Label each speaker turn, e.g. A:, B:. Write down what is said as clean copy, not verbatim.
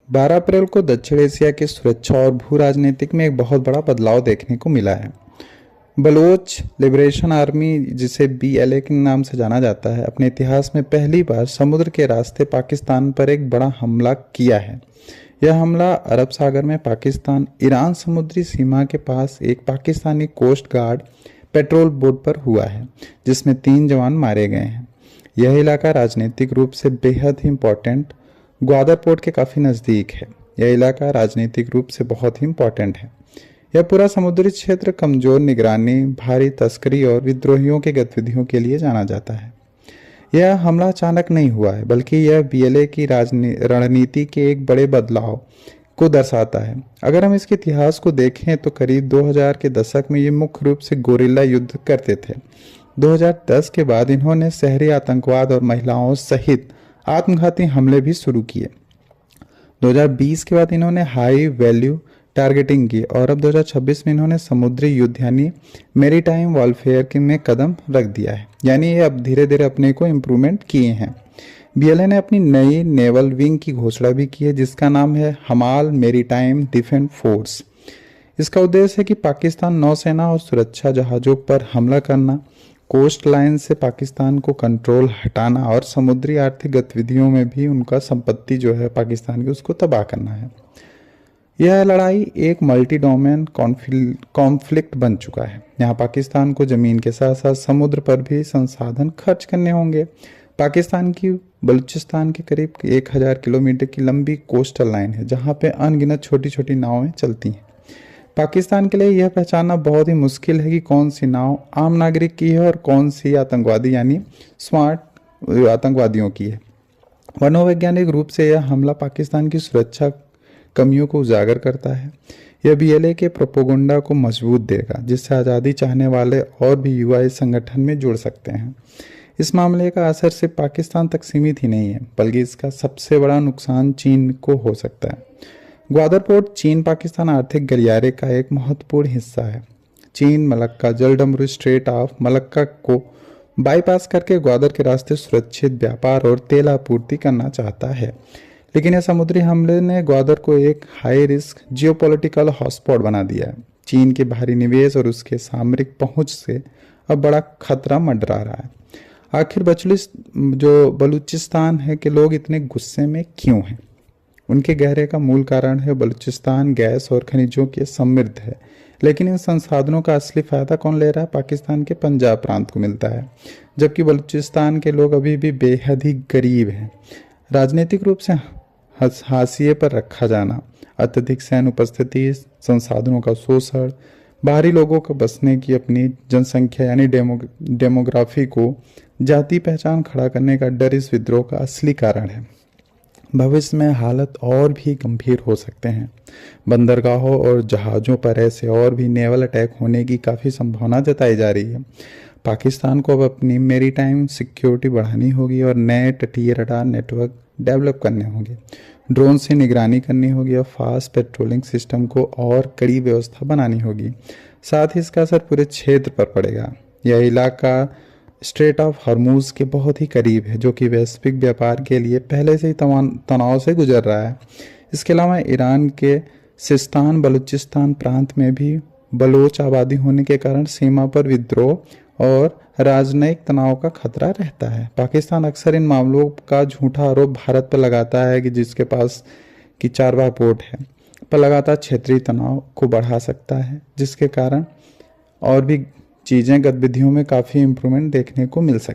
A: 12 अप्रैल को दक्षिण एशिया की सुरक्षा और भू राजनीतिक में एक बहुत बड़ा बदलाव देखने को मिला है। बलोच लिबरेशन आर्मी, जिसे BLA के नाम से जाना जाता है, अपने इतिहास में पहली बार समुद्र के रास्ते पाकिस्तान पर एक बड़ा हमला किया है। यह हमला अरब सागर में पाकिस्तान ईरान समुद्री सीमा के पास एक Pakistani coast guard patrol boat पर हुआ है, जिसमें 3 जवान मारे गए हैं। यह इलाका राजनीतिक रूप से बेहद ही इम्पोर्टेंट ग्वादर पोर्ट के काफ़ी नज़दीक है। यह इलाका राजनीतिक रूप से बहुत ही इम्पोर्टेंट है। यह पूरा समुद्री क्षेत्र कमजोर निगरानी, भारी तस्करी और विद्रोहियों की गतिविधियों के लिए जाना जाता है। यह हमला अचानक नहीं हुआ है, बल्कि यह BLA की रणनीति के एक बड़े बदलाव को दर्शाता है। अगर हम इसके इतिहास को देखें तो करीब 2000 के दशक में ये मुख्य रूप से गोरिल्ला युद्ध करते थे। 2010 के बाद इन्होंने शहरी आतंकवाद और महिलाओं सहित आत्मघाती हमले भी शुरू किए। 2020 के बाद इन्होंने हाई वैल्यू टारगेटिंग की और अब 2026 में इन्होंने समुद्री युद्ध यानी मेरीटाइम वॉरफेयर के में कदम रख दिया है। यानी ये अब धीरे धीरे अपने को इम्प्रूवमेंट किए हैं। BLA ने अपनी नई नेवल विंग की घोषणा भी की है, जिसका नाम है हमाल मेरीटाइम डिफेंस फोर्स। इसका उद्देश्य है कि पाकिस्तान नौसेना और सुरक्षा जहाज़ों पर हमला करना, कोस्ट लाइन से पाकिस्तान को कंट्रोल हटाना और समुद्री आर्थिक गतिविधियों में भी उनका संपत्ति जो है पाकिस्तान की, उसको तबाह करना है। यह लड़ाई एक मल्टी डोमेन कॉन्फ्लिक्ट बन चुका है। यहाँ पाकिस्तान को जमीन के साथ साथ समुद्र पर भी संसाधन खर्च करने होंगे। पाकिस्तान की बलूचिस्तान के करीब 1000 किलोमीटर की लंबी कोस्टल लाइन है, जहाँ पे अनगिनत छोटी छोटी नावें चलती हैं। पाकिस्तान के लिए यह पहचानना बहुत ही मुश्किल है कि कौन सी नाव आम नागरिक की है और कौन सी आतंकवादी यानी स्मार्ट आतंकवादियों की है। मनोवैज्ञानिक रूप से यह हमला पाकिस्तान की सुरक्षा कमियों को उजागर करता है। यह BLA के प्रोपोगंडा को मजबूत देगा, जिससे आज़ादी चाहने वाले और भी युवा इस संगठन में जुड़ सकते हैं। इस मामले का असर सिर्फ पाकिस्तान तक सीमित ही नहीं है, बल्कि इसका सबसे बड़ा नुकसान चीन को हो सकता है। ग्वादर पोर्ट चीन पाकिस्तान आर्थिक गलियारे का एक महत्वपूर्ण हिस्सा है। चीन मलक्का जलडमरू स्ट्रेट ऑफ मलक्का को बाईपास करके ग्वादर के रास्ते सुरक्षित व्यापार और तेल आपूर्ति करना चाहता है। लेकिन यह समुद्री हमले ने ग्वादर को एक हाई रिस्क जियोपॉलिटिकल हॉटस्पॉट बना दिया है। चीन के भारी निवेश और उसके सामरिक पहुंच से अब बड़ा खतरा मंडरा रहा है। आखिर बलूचिस्तान है कि लोग इतने गुस्से में क्यों हैं? उनके गहरे का मूल कारण है बलूचिस्तान गैस और खनिजों के समृद्ध है, लेकिन इन संसाधनों का असली फायदा कौन ले रहा है? पाकिस्तान के पंजाब प्रांत को मिलता है, जबकि बलूचिस्तान के लोग अभी भी बेहद ही गरीब हैं। राजनीतिक रूप से हाशिए पर रखा जाना, अत्यधिक सैन्य उपस्थिति, संसाधनों का शोषण, बाहरी लोगों को बसने की अपनी जनसंख्या यानी डेमोग्राफी को जाति पहचान खड़ा करने का डर इस विद्रोह का असली कारण है। भविष्य में हालत और भी गंभीर हो सकते हैं। बंदरगाहों और जहाज़ों पर ऐसे और भी नेवल अटैक होने की काफ़ी संभावना जताई जा रही है। पाकिस्तान को अब अपनी मेरीटाइम सिक्योरिटी बढ़ानी होगी और नए तटीय रडार नेटवर्क डेवलप करने होंगे। ड्रोन से निगरानी करनी होगी और फास्ट पेट्रोलिंग सिस्टम को और कड़ी व्यवस्था बनानी होगी। साथ ही इसका असर पूरे क्षेत्र पर पड़ेगा। यह इलाका स्ट्रेट ऑफ हॉर्मुज के बहुत ही करीब है, जो कि वैश्विक व्यापार के लिए पहले से ही तनाव से गुजर रहा है। इसके अलावा ईरान के सिस्तान बलूचिस्तान प्रांत में भी बलोच आबादी होने के कारण सीमा पर विद्रोह और राजनयिक तनाव का खतरा रहता है। पाकिस्तान अक्सर इन मामलों का झूठा आरोप भारत पर लगाता है कि जिसके पास की चारबाग पोर्ट है, पर लगातार क्षेत्रीय तनाव को बढ़ा सकता है, जिसके कारण और भी चीज़ें गतिविधियों में काफ़ी इम्प्रूवमेंट देखने को मिल सकती है।